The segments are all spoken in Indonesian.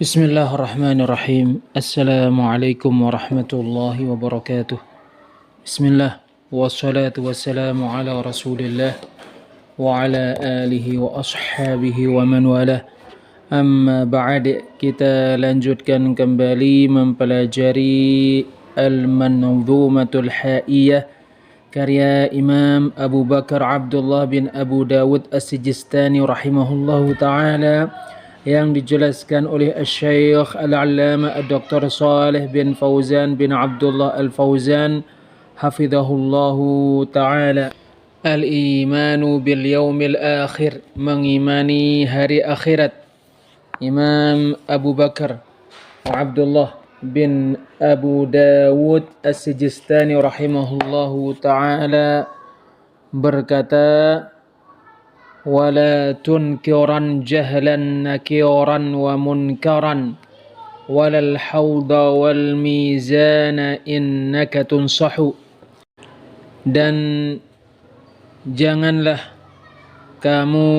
Bismillahirrahmanirrahim. Assalamualaikum warahmatullahi wabarakatuh. Bismillah. Wassalatu wassalamu ala rasulillah wa ala alihi wa ashabihi wa man walah. Amma ba'd, kita lanjutkan kembali mempelajari Al-Manzumatul Haiyah karya Imam Abu Bakar Abdullah bin Abu Dawud As-Sijistani rahimahullahu ta'ala, yang dijelaskan oleh Syekh Al-Allamah Dr. Saleh bin Fauzan bin Abdullah Al-Fauzan hafizahullahu ta'ala. Al-imanu bil yaumil akhir, mengimani hari akhirat. Imam Abu Bakar Abdullah bin Abu Dawud As-Sijistani rahimahullahu ta'ala berkata, wala tunkiran jahlan nakiran wa munkaran walal hawda wal mizana innaka tunsahu. Dan janganlah kamu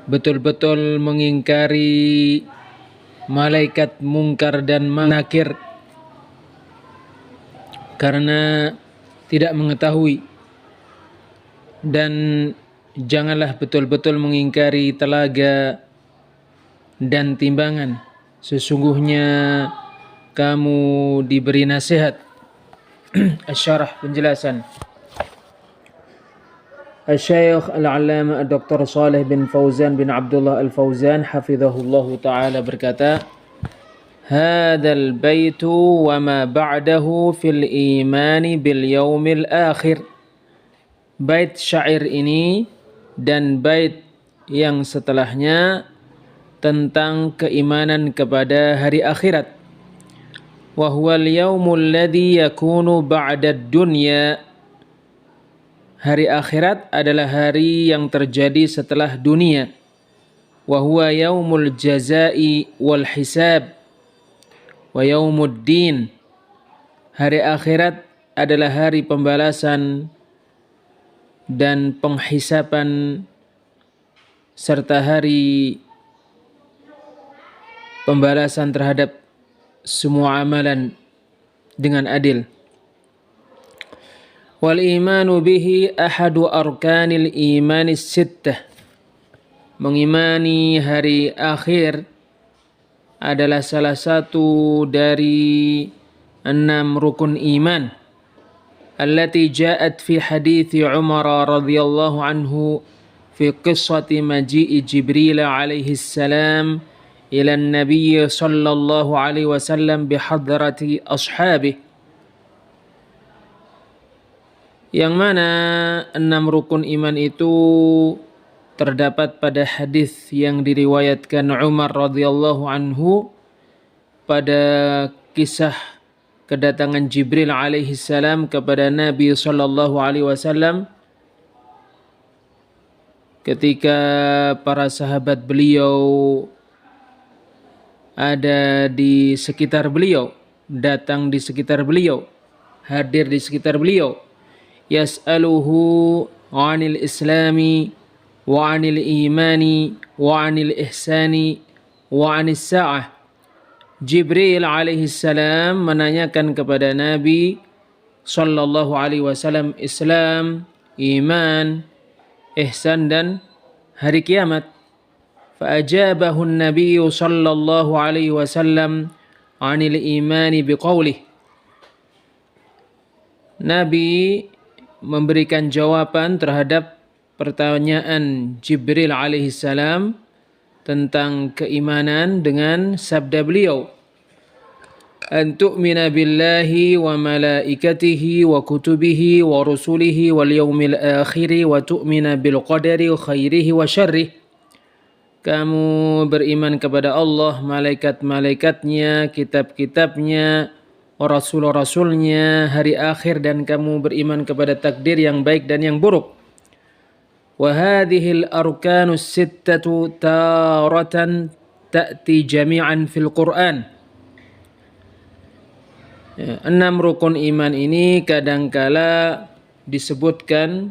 betul-betul mengingkari malaikat mungkar dan nakir karena tidak mengetahui, dan janganlah betul-betul mengingkari telaga dan timbangan, sesungguhnya kamu diberi nasihat. Asyarah, penjelasan. Syekh Al-Allamah Dr. Saleh bin Fauzan bin Abdullah Al-Fauzan hafizahullahu ta'ala berkata, hadzal baitu wa ma ba'dahu fil imani bil yaumil akhir. Bait syair ini dan bait yang setelahnya tentang keimanan kepada hari akhirat. Wa huwal yaumul ladzi yakunu ba'da dunya. Hari akhirat adalah hari yang terjadi setelah dunia. Wa huwa yaumul jazai wal hisab wa yaumuddin. Hari akhirat adalah hari pembalasan dan penghisapan serta hari pembalasan terhadap semua amalan dengan adil. Wal imanu bihi ahadu arkanil imanis sittah. Mengimani hari akhir adalah salah satu dari 6 rukun iman allati ja'at fi hadithi Umar radhiyallahu anhu fi qissati maji'i Jibril alaihi salam ila an-nabiy sallallahu alaihi wasallam bihadrati ashabihi, yang mana 6 rukun iman itu terdapat pada hadis yang diriwayatkan Umar radhiyallahu anhu pada kisah kedatangan Jibril alaihi salam kepada Nabi sallallahu alaihi wasallam ketika para sahabat beliau ada di sekitar beliau, datang di sekitar beliau, hadir di sekitar beliau. Yas'aluhu 'anil islami wa 'anil imani wa 'anil ihsani wa 'anis sa'ah. Jibril alaihi salam menanyakan kepada Nabi sallallahu alaihi wasallam Islam, iman, ihsan dan hari kiamat. Fa'ajabahu an-nabiy sallallahu alaihi wasallam 'anil imani biqaulih. Nabi memberikan jawaban terhadap pertanyaan Jibril alaihi salam tentang keimanan dengan sabda beliau, an tu'mina billahi wa malaikatihi wa kutubihi wa rusulihi wal yaumil akhiri wa tu'mina bil qadari khairihi wa syarrihi. Kamu beriman kepada Allah, malaikat-malaikatnya, kitab-kitabnya, rasul-rasulnya, hari akhir, dan kamu beriman kepada takdir yang baik dan yang buruk. Wa hadhil arkanus sittatu taratan ta'ti jami'an fil Qur'an. 6 rukun iman ini kadangkala disebutkan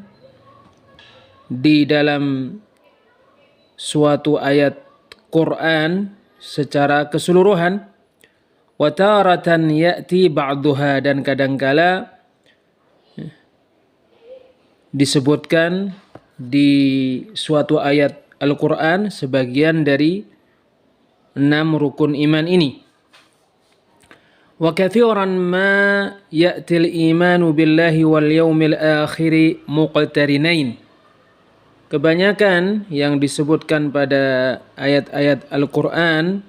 di dalam suatu ayat Quran secara keseluruhan. Wa taratan ya'ti ba'duha, dan kadangkala disebutkan di suatu ayat Al-Quran sebagian dari 6 rukun iman ini. Wa kathiran ma ya'til imanu billahi wal yawmil akhiri muqtarinain. Kebanyakan yang disebutkan pada ayat-ayat Al-Quran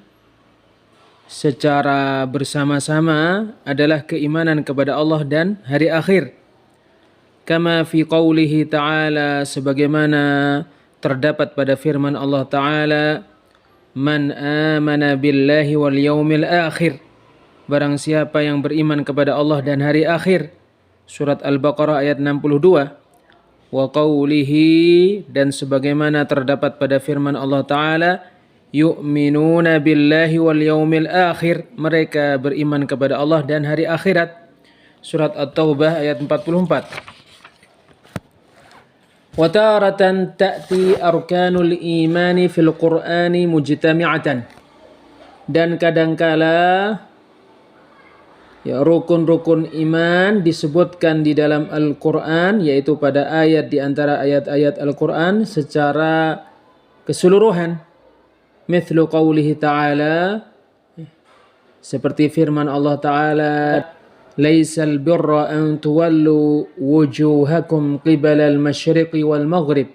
secara bersama-sama adalah keimanan kepada Allah dan hari akhir. Kama fi qawlihi ta'ala, sebagaimana terdapat pada firman Allah Ta'ala, man amana billahi wal yawmil akhir, barang siapa yang beriman kepada Allah dan hari akhir. Surat Al-Baqarah ayat 62. Wa qawlihi, dan sebagaimana terdapat pada firman Allah Ta'ala, yu'minuna billahi wal yawmil akhir, mereka beriman kepada Allah dan hari akhirat. Surat At-Taubah ayat 44. Wa taratan ta'ti arkanul imani fil qur'ani mujtami'atan, dan kadangkala rukun-rukun iman disebutkan di dalam Al-Quran, yaitu pada ayat di antara ayat-ayat Al-Quran secara keseluruhan. Mithlu qawlihi ta'ala, seperti firman Allah Ta'ala, laisal birra an tuwallu wujuhakum qibala al-masyriqi wal maghrib.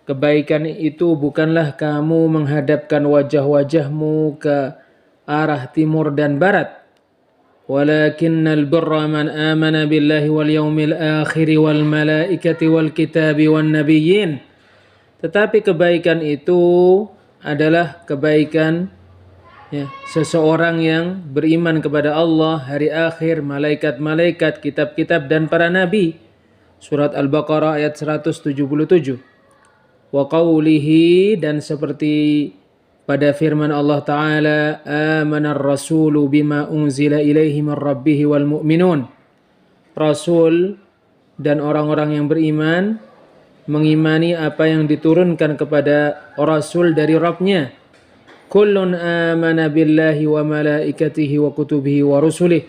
Kebaikan itu bukanlah kamu menghadapkan wajah-wajahmu ke arah timur dan barat. Walakinnal birra man amana billahi wal yawmil akhir wal malaikati wal kitabi wan nabiyyin. Tetapi kebaikan itu adalah kebaikan seseorang yang beriman kepada Allah, hari akhir, malaikat-malaikat, kitab-kitab, dan para nabi. Surat Al-Baqarah ayat 177. Wa qawlihi, dan seperti pada firman Allah Ta'ala, amanar rasulu bima unzila ilaihi min rabbihi wal mu'minun. Rasul dan orang-orang yang beriman mengimani apa yang diturunkan kepada Rasul dari Rabbnya. Kullun amana billahi wa malaikatihi wa kutubihi wa rusulih.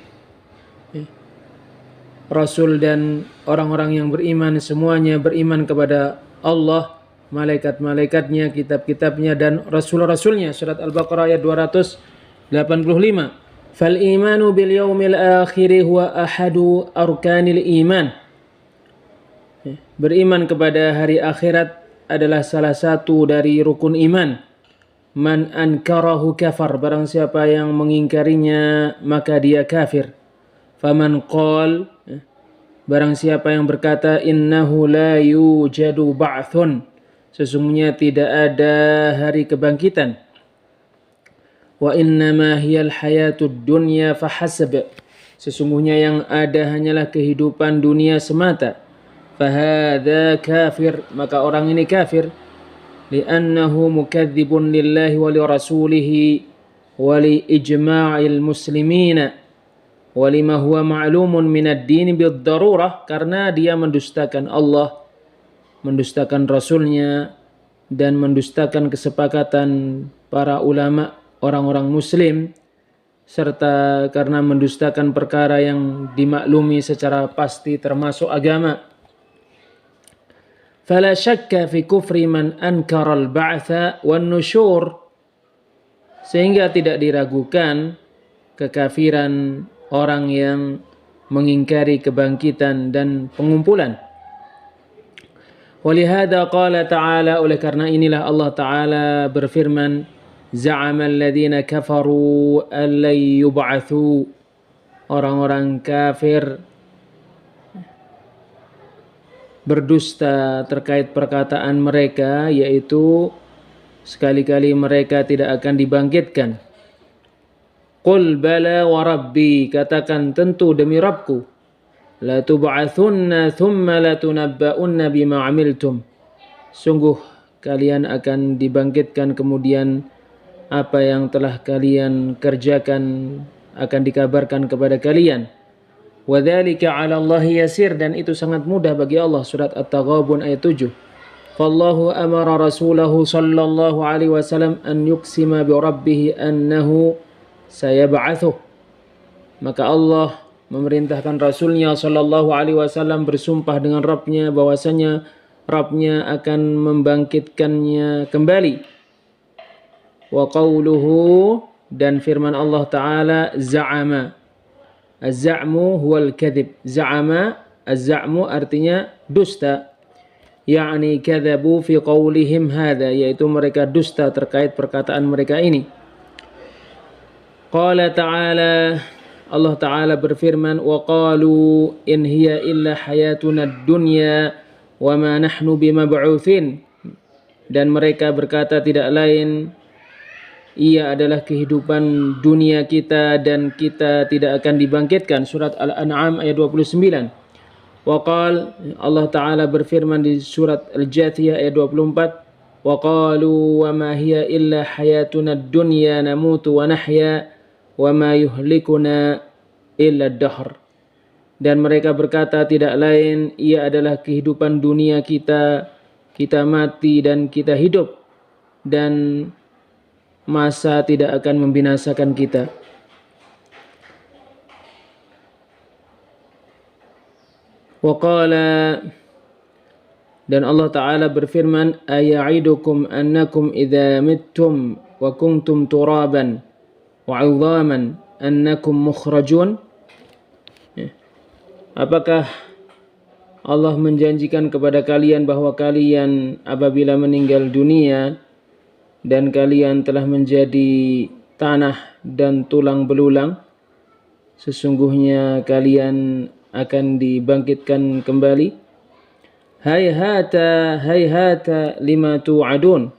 Rasul dan orang-orang yang beriman semuanya beriman kepada Allah, malaikat-malaikatnya, kitab-kitabnya, dan rasul-rasulnya. Surat Al-Baqarah ayat 285. Fal imanu bil yaumil akhir huwa ahadu arkanil iman. Beriman kepada hari akhirat adalah salah satu dari rukun iman. Man ankarahu kafar, barang siapa yang mengingkarinya maka dia kafir. Faman qal, barang siapa yang berkata innahu la yujadu ba'thun, sesungguhnya tidak ada hari kebangkitan. Wa innama hiyal hayatud dunya fahasab, sesungguhnya yang ada hanyalah kehidupan dunia semata. Fahadha kafir, maka orang ini kafir. Li'annahu mukadzibun lillahi wa li rasulihi wa li ijma'il muslimina wa lima huwa ma'lumun minad din bid darurah, karena dia mendustakan Allah, mendustakan Rasulnya, dan mendustakan kesepakatan para ulama orang-orang muslim, serta karena mendustakan perkara yang dimaklumi secara pasti termasuk agama. Fala syakka fi kufri man ankara al-ba'tha wan nusyur, sehingga tidak diragukan kekafiran orang yang mengingkari kebangkitan dan pengumpulan. Walihada qala ta'ala, oleh karena inilah Allah Ta'ala berfirman, za'ama alladhina kafaru an lan yub'atsu, orang-orang kafir berdusta terkait perkataan mereka, yaitu sekali-kali mereka tidak akan dibangkitkan. Qul bala wa rabbi, katakan tentu demi Rabbku, la tub'atsunna thumma la tunabba'unna bima 'amiltum, sungguh kalian akan dibangkitkan, kemudian apa yang telah kalian kerjakan akan dikabarkan kepada kalian. Wadzalika 'ala Allahi yasir, dan itu sangat mudah bagi Allah. Surat At-Taghabun ayat 7. fallahu amara rasulahu sallallahu alaihi wasallam an yuqsima bi rabbih annahu sayab'atsuh. Maka Allah memerintahkan Rasulnya sallallahu alaihi wasallam bersumpah dengan Rabbnya bahwasanya Rabbnya akan membangkitkannya kembali. Wa qawluhu, dan firman Allah Ta'ala, za'ama. Az-za'mu huwal kadhib. Za'ama, az-za'mu artinya dusta. Ya'ni kadhabu fi qawlihim hadha, yaitu mereka dusta terkait perkataan mereka ini. Qala ta'ala, Allah Ta'ala berfirman, wa qalu in hiya illa hayatuna dunya wa ma nahnu bimab'utsin. Dan mereka berkata tidak lain ia adalah kehidupan dunia kita dan kita tidak akan dibangkitkan. Surat Al-An'am ayat 29. Wa qala, Allah Ta'ala berfirman di surat Al-Jathiyah ayat 24, wa qalu wa ma hiya illa hayatuna dunya namutu wa nahya wa ma yuhlikuna illa ad-dahr. Dan mereka berkata tidak lain ia adalah kehidupan dunia kita, kita mati dan kita hidup, dan masa tidak akan membinasakan kita. Wa qala, dan Allah Ta'ala berfirman, aya'idukum annakum idza mittum wa kuntum turaban wa 'idhaman annakum mukhrajun. Apakah Allah menjanjikan kepada kalian bahwa kalian apabila meninggal dunia dan kalian telah menjadi tanah dan tulang belulang, sesungguhnya kalian akan dibangkitkan kembali? Hayhata hayhata lima tu'adun.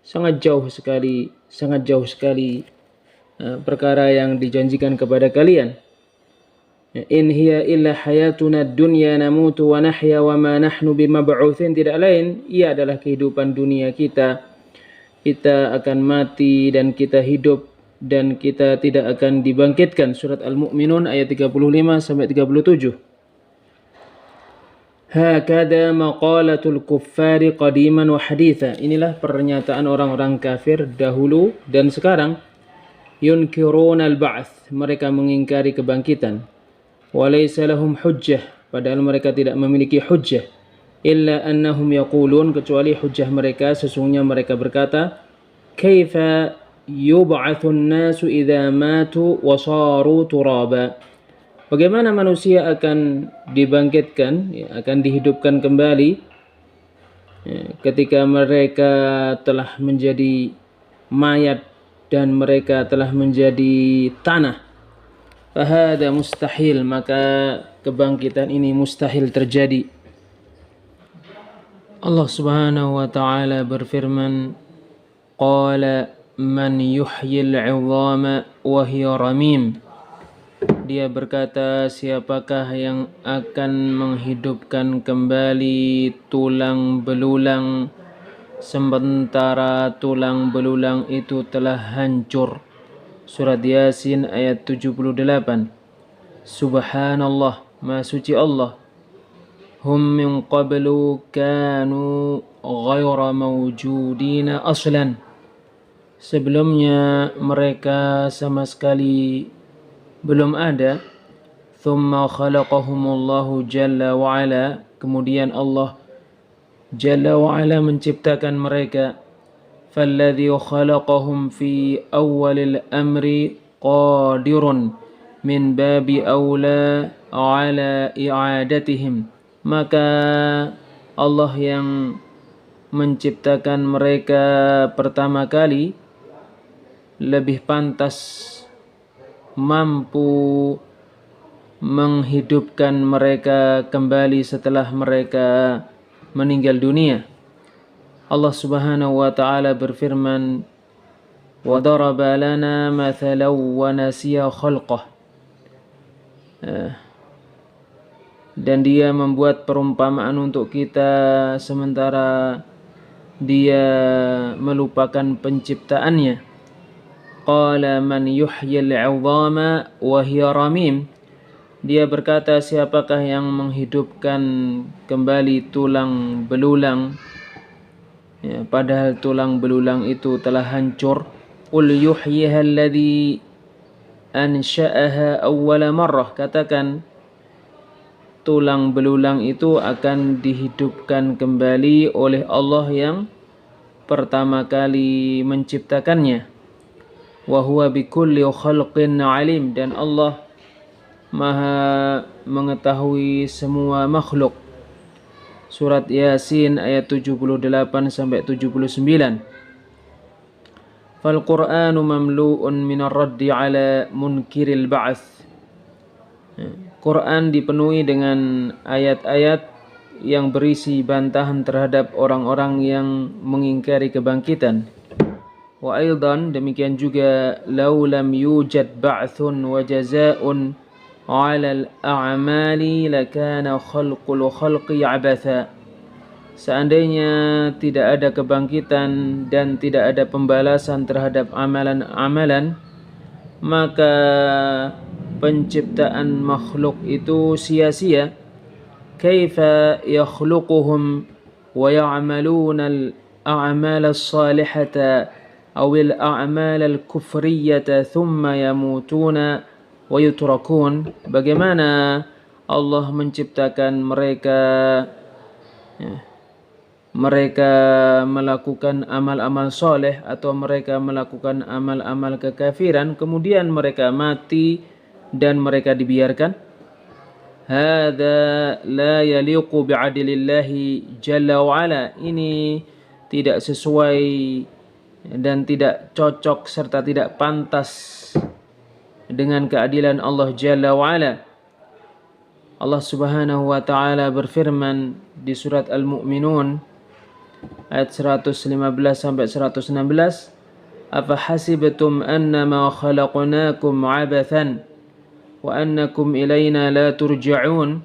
Sangat jauh sekali perkara yang dijanjikan kepada kalian. In hiya illa hayatuna dunya namutu wa nahya wa ma nahnu bimab'utsin. Tidak lain ia adalah kehidupan dunia kita. Kita akan mati dan kita hidup dan kita tidak akan dibangkitkan. Surat Al-Mu'minun ayat 35 sampai 37. Hakada maqalatul kuffari qadiman wa haditha. Inilah pernyataan orang-orang kafir dahulu dan sekarang. Yunkiruna al-ba'ts, mereka mengingkari kebangkitan. Walaysa lahum hujjah, padahal mereka tidak memiliki hujjah. Illa annahum yaqulun, kecuali hujjah mereka sesungguhnya mereka berkata, kaifa yub'atsun nasu idza matu wa saru turaba. Bagaimana manusia akan dibangkitkan, akan dihidupkan kembali ketika mereka telah menjadi mayat dan mereka telah menjadi tanah. Fahada mustahil, maka kebangkitan ini mustahil terjadi. Allah Subhanahu wa Ta'ala berfirman, qala man yuhyil 'idhama wa hiya ramim. Dia berkata, siapakah yang akan menghidupkan kembali tulang belulang sementara tulang belulang itu telah hancur. Surat Yasin ayat 78. Subhanallah, Maha suci Allah. Hum min qablu kanu ghayra mawjudina aslan. Sebelumnya mereka sama sekali belum ada. Thumma khalaqahumullahu jalla wa ala. Kemudian Allah jalla wa ala menciptakan mereka. فالذي خلقهم في أول الأمر قادر من باب أولى على إعادتهم. Maka Allah yang menciptakan mereka pertama kali lebih pantas mampu menghidupkan mereka kembali setelah mereka meninggal dunia. Allah Subhanahu wa Ta'ala berfirman, wa daraba lana mathalan wa nasiya khalqah. Dan dia membuat perumpamaan untuk kita sementara dia melupakan penciptaannya. Qala man yuhyil 'idhama wa hiya ramim. Dia berkata, siapakah yang menghidupkan kembali tulang belulang ya, padahal tulang belulang itu telah hancur. Qul yuhyiha alladhi ansha'aha awwala marrah, katakan tulang belulang itu akan dihidupkan kembali oleh Allah yang pertama kali menciptakannya. Wa huwa bikulli khalqin alim, dan Allah Maha mengetahui semua makhluk. Surat Yasin ayat 78 sampai 79. Fal Qur'anu mamlu'un minar raddi ala munkiril ba'ats. Quran dipenuhi dengan ayat-ayat yang berisi bantahan terhadap orang-orang yang mengingkari kebangkitan. Wa aidan, demikian juga, law lam yujad ba'thun wa jazaa'un 'ala al-a'mali lakana khalqul khalqi 'abatha. Seandainya tidak ada kebangkitan dan tidak ada pembalasan terhadap amalan-amalan, maka penciptaan makhluk itu sia-sia. Kaifa yakhluquhum wa ya'maluna al-a'mal as-salihata aw al-a'mal al-kufriyata thumma yamutuna wa yutrakun. Bagaimana Allah menciptakan mereka, mereka melakukan amal-amal soleh atau mereka melakukan amal-amal kekafiran, kemudian mereka mati dan mereka dibiarkan. Hadza la yaliqu bi'adlillahi jalla wa ala. Ini tidak sesuai dan tidak cocok serta tidak pantas dengan keadilan Allah Jalla wa ala. Allah Subhanahu wa taala berfirman di surat Al-Mu'minun ayat 115 sampai 116, "Afa hasibtum annama khalaqnakum 'abathan wa annakum ilaina la turja'un?"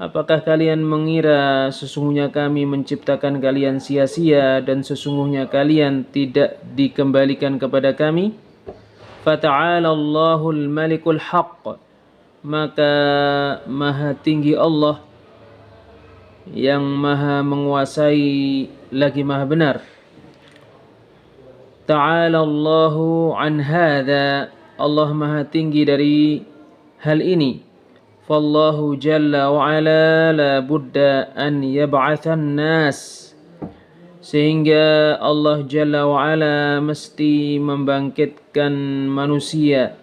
Apakah kalian mengira sesungguhnya kami menciptakan kalian sia-sia dan sesungguhnya kalian tidak dikembalikan kepada kami? Fata'ala Allahul Malikul Haqq. Maka maha tinggi Allah yang maha menguasai lagi maha benar. Ta'ala Allahu an hadza. Allah maha tinggi dari hal ini. Fallahu jalla wa ala la budda an yab'athan nas. Sehingga Allah Jalla wa'ala mesti membangkitkan manusia.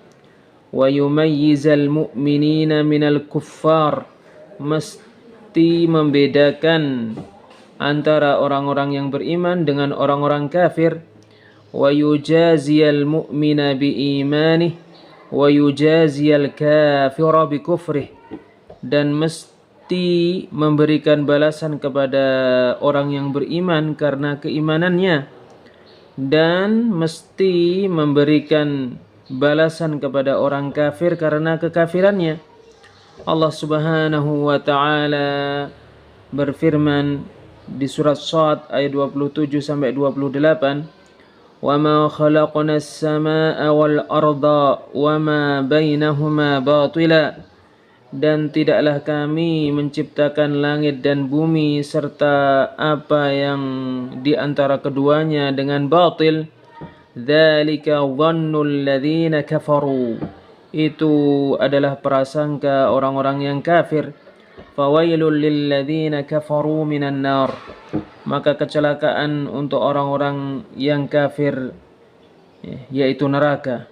Wa yumayyizal mu'minina minal kuffar. Mesti membedakan antara orang-orang yang beriman dengan orang-orang kafir. Wa yujaziyal mu'mina biimanih wa yujaziyal kafira bikufrih. Dan mesti memberikan balasan kepada orang yang beriman karena keimanannya, dan mesti memberikan balasan kepada orang kafir karena kekafirannya. Allah Subhanahu wa taala berfirman di surat Shad ayat 27 sampai 28, "Wa ma khalaqnas samaa'a wal arda wa ma bainahuma batila." Dan tidaklah kami menciptakan langit dan bumi serta apa yang di antara keduanya dengan batil. Dzalika dhannul ladzina kafaru. Itu adalah prasangka orang-orang yang kafir. Fawailul lil ladzina kafaru minan nar. Maka kecelakaan untuk orang-orang yang kafir, yaitu neraka.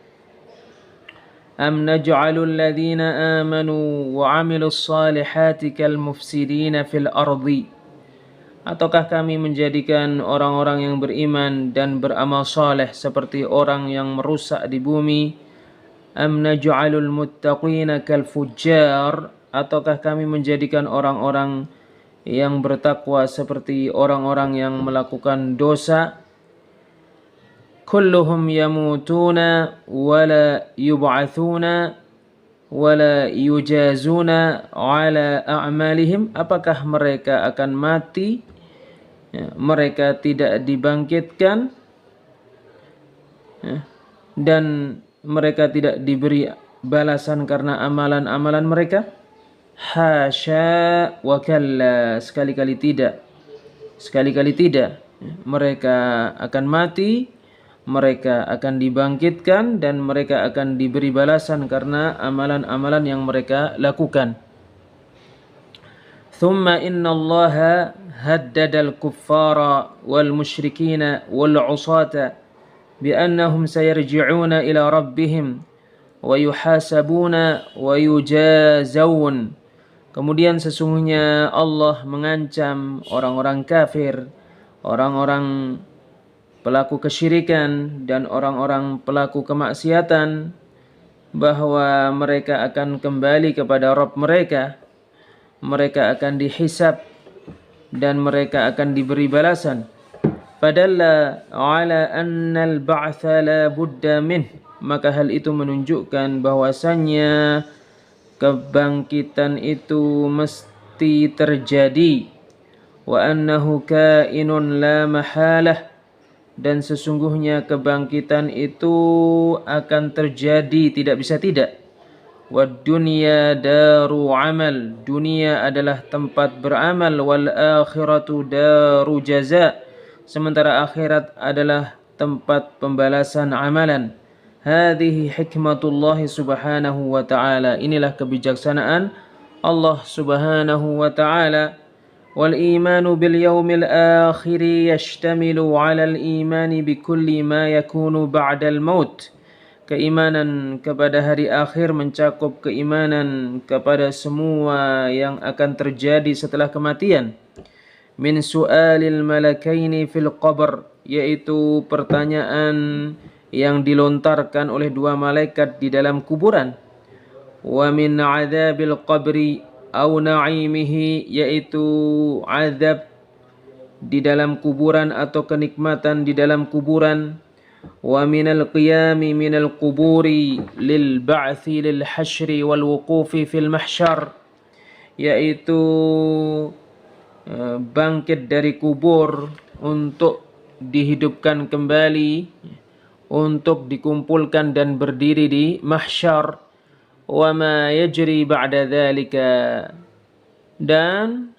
Am naj'alul ladzina amanu wa 'amilus salihati kal mufsidina fil ardi. Ataukah kami menjadikan orang-orang yang beriman dan beramal saleh seperti orang yang merusak di bumi? Am naj'alul muttaqina kal fujjar. Ataukah kami menjadikan orang-orang yang bertakwa seperti orang-orang yang melakukan dosa? Kulluhum yamutuna wala yub'atsuna wala yujazuna ala a'malihim. Apakah mereka akan mati, mereka tidak dibangkitkan, dan mereka tidak diberi balasan karena amalan-amalan mereka? Hasya wa kalla. Sekali-kali tidak. Sekali-kali tidak. mereka akan mati, mereka akan dibangkitkan, dan mereka akan diberi balasan karena amalan-amalan yang mereka lakukan. ثم إن الله هدد الكفار والمشركين والعصاة بأنهم سيرجعون إلى ربهم ويحاسبون ويجازون. Kemudian sesungguhnya Allah mengancam orang-orang kafir, orang-orang pelaku kesyirikan dan orang-orang pelaku kemaksiatan bahwa mereka akan kembali kepada Rabb mereka, mereka akan dihisab dan mereka akan diberi balasan. Fadalla ala anna al-ba'tha la budda minh, maka hal itu menunjukkan bahwasannya kebangkitan itu mesti terjadi. Wa annahu kainun la mahalah, dan sesungguhnya kebangkitan itu akan terjadi, tidak bisa tidak. Wad dunya daru amal, dunia adalah tempat beramal. Wal akhiratu daru jaza, sementara akhirat adalah tempat pembalasan amalan. Hadhihi hikmatullah subhanahu wa ta'ala, inilah kebijaksanaan Allah subhanahu wa ta'ala. Wal imanu bil yaumil akhir yashtamilu ala al imani bi kulli ma yakunu ba'dal maut. Keimanan kepada hari akhir mencakup keimanan kepada semua yang akan terjadi setelah kematian. Min su'alil malakaini fil qabr, yaitu pertanyaan yang dilontarkan oleh dua malaikat di dalam kuburan. Wa min adzabil qabri au na'imihi, yaitu azab di dalam kuburan atau kenikmatan di dalam kuburan. Wa minal qiyami minal quburi lil ba'thi lil hasyri wal wuqufi fil mahsyar, yaitu bangkit dari kubur untuk dihidupkan kembali, untuk dikumpulkan dan berdiri di mahsyar. Wa ma yajri ba'da dzalika, dan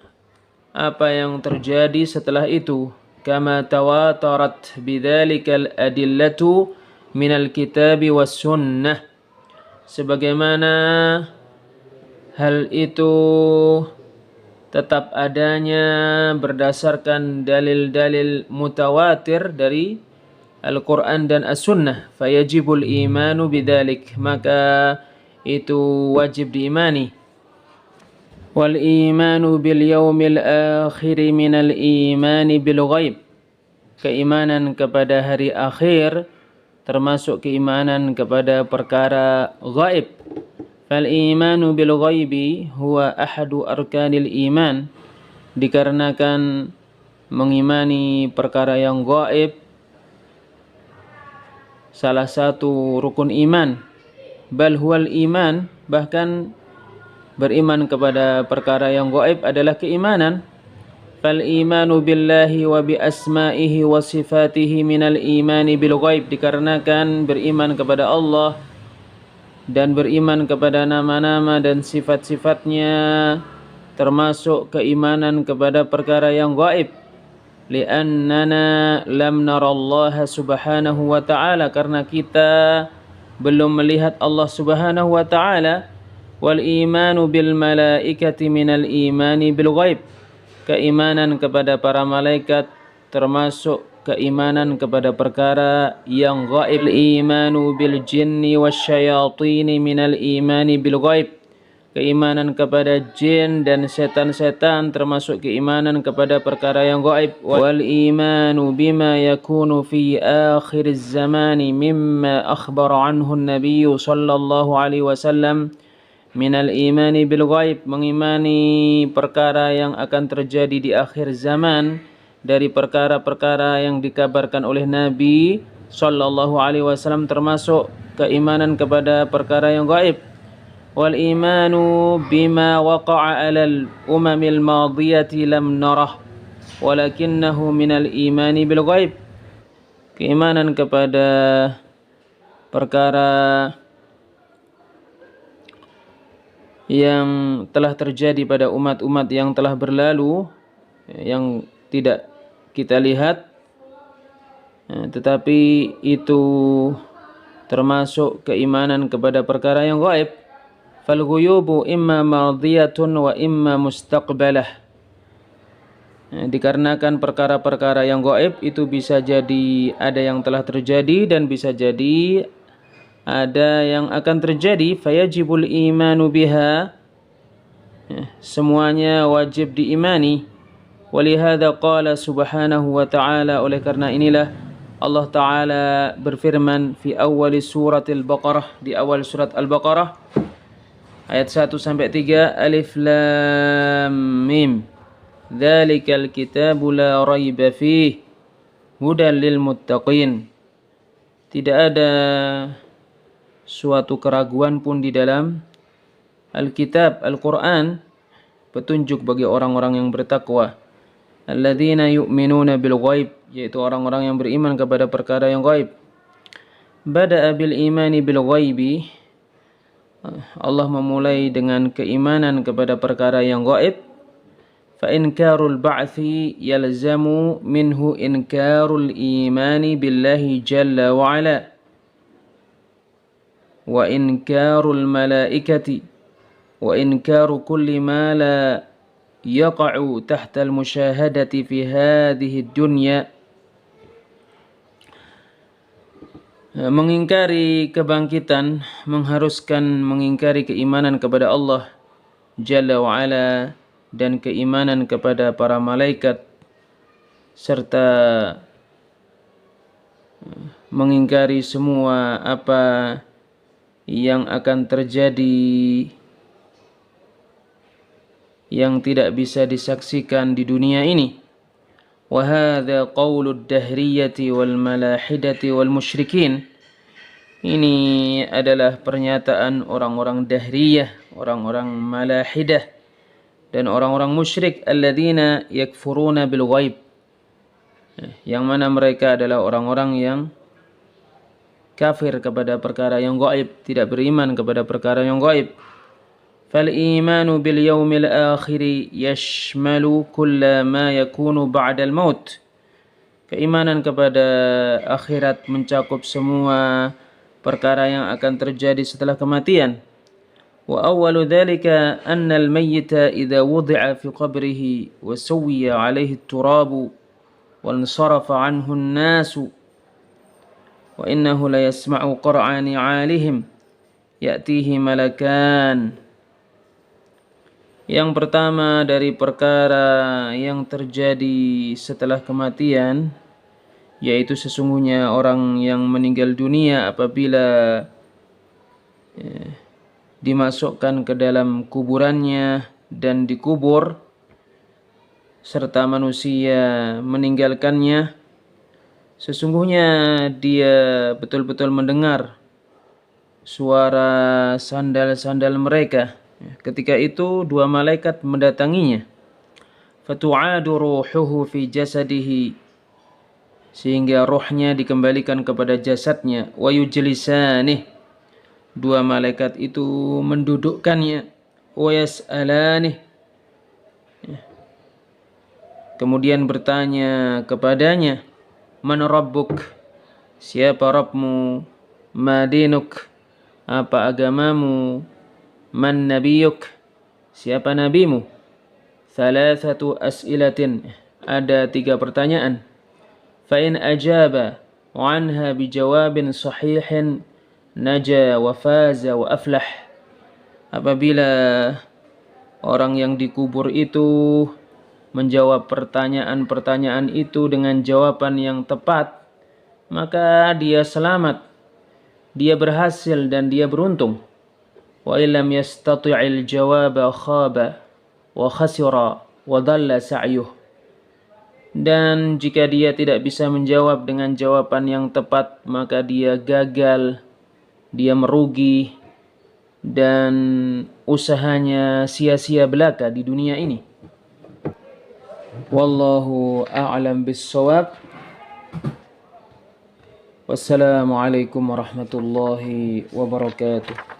apa yang terjadi setelah itu. Kama tawatarat bidzalikal adillatu minal kitabi was sunnah, sebagaimana hal itu tetap adanya berdasarkan dalil-dalil mutawatir dari Al-Quran dan As-Sunnah. Fayajibul imanu bidzalik, maka itu wajib diimani. Wal imanu bil yaumil akhir minal imani bil ghaib, keimanan kepada hari akhir termasuk keimanan kepada perkara ghaib. Fal imanu bil ghaibi huwa ahadu arkanil iman, dikarenakan mengimani perkara yang ghaib salah satu rukun iman. Bal huwal iman, bahkan beriman kepada perkara yang gaib adalah keimanan. Fal imanu billahi wa bi asma'ihi wa sifatihi minal imani bil ghaib, dikarenakan beriman kepada Allah dan beriman kepada nama-nama dan sifat-sifatnya termasuk keimanan kepada perkara yang gaib. Li'annana lam narallaha subhanahu wa ta'ala, karena kita belum melihat Allah subhanahu wa ta'ala. Wal imanu bil malaikati minal imani bil ghaib, keimanan kepada para malaikat termasuk keimanan kepada perkara yang gaib. Imanu bil jinni wasyayatini minal imani bil ghaib, keimanan kepada jin dan setan-setan termasuk keimanan kepada perkara yang gaib. Wal imanu bima yakunu fi akhiriz zamani mimma akhbara anhu an-nabiy sallallahu alaihi wasallam minal imani bil ghaib, mengimani perkara yang akan terjadi di akhir zaman dari perkara-perkara yang dikabarkan oleh Nabi sallallahu alaihi wasallam termasuk keimanan kepada perkara yang gaib. Wal imanu bima waqa'a 'alal umamil madiyati lam narah walakinnahu minal imani bil ghaib, keimanan kepada perkara yang telah terjadi pada umat-umat yang telah berlalu yang tidak kita lihat tetapi itu termasuk keimanan kepada perkara yang gaib. Fal ghuyubu imma madiyatun wa imma mustaqbalah. Dikarenakan perkara-perkara yang gaib itu bisa jadi ada yang telah terjadi dan bisa jadi ada yang akan terjadi. Fayajibul imanu biha, semuanya wajib diimani. Walihada qala subhanahu wa ta'ala, oleh karena inilah Allah Ta'ala berfirman fi awal suratil Baqarah, di awal surat Al-Baqarah ayat 1 sampai 3, Alif Lam Mim, dzalikal kitabu la raiba fihi hudan lil muttaqin. Tidak ada suatu keraguan pun di dalam Alkitab, Al-Quran, petunjuk bagi orang-orang yang bertakwa. Alladzina yu'minuna bil ghaib, yaitu orang-orang yang beriman kepada perkara yang gaib. Bada'a bil imani bil ghaibi, Allah memulai dengan keimanan kepada perkara yang gaib. Fa inkarul ba'thi yalzamu minhu inkarul imani billahi jalla wa ala, wa inkarul malaikati, wa inkaru kulli ma la yaqa'u tahta al-musyahadati fi hadhihi dunya. Mengingkari kebangkitan mengharuskan mengingkari keimanan kepada Allah Jalla wa Ala dan keimanan kepada para malaikat, serta mengingkari semua apa yang akan terjadi yang tidak bisa disaksikan di dunia ini. Wa hadza qaulud dahriyati wal malahidati wal musyrikin. Ini adalah pernyataan orang-orang dahriyah, orang-orang malahidah, dan orang-orang musyrik, alladzina yakfuruna bil ghaib, yang mana mereka adalah orang-orang yang kafir kepada perkara yang gaib, tidak beriman kepada perkara yang gaib. فالإيمان باليوم الآخر يشمل كل ما يكون بعد الموت. Keimanan kepada akhirat mencakup semua perkara yang akan terjadi setelah kematian. Wa awwalu dhalika anna al-mayyita idza wudi'a fi qabrihi wa sawwiya 'alayhi at-turabu wa insarafa 'anhu an-nasu wa innahu la yasma'u qur'ani 'alihim ya'tihi malakan. Yang pertama dari perkara yang terjadi setelah kematian, yaitu sesungguhnya orang yang meninggal dunia apabila dimasukkan ke dalam kuburannya dan dikubur, serta manusia meninggalkannya, sesungguhnya dia betul-betul mendengar suara sandal-sandal mereka. Ketika itu dua malaikat mendatanginya. Fatu'adu ruhuhu fi jasadihi, sehingga rohnya dikembalikan kepada jasadnya. Wa yujlisanih, dua malaikat itu mendudukkannya. Wa yas'alanih, kemudian bertanya kepadanya. Man rabbuk, siapa Rabbmu? Ma dinuk, apa agamamu? Man nabiyuk, siapa nabimu? Thalathatu as'ilatin, ada 3 pertanyaan. Fa in ajaba anha bijawabin sahihin naja wa faza wa aflah. Apabila orang yang dikubur itu menjawab pertanyaan-pertanyaan itu dengan jawaban yang tepat, maka dia selamat, dia berhasil dan dia beruntung. Wa illam yastati'il jawaba khaba wa khasira wa dhalla sa'yuh. Dan jika dia tidak bisa menjawab dengan jawaban yang tepat, maka dia gagal, dia merugi, dan usahanya sia-sia belaka di dunia ini. Wallahu a'lam bis-shawab. Wassalamualaikum warahmatullahi wabarakatuh.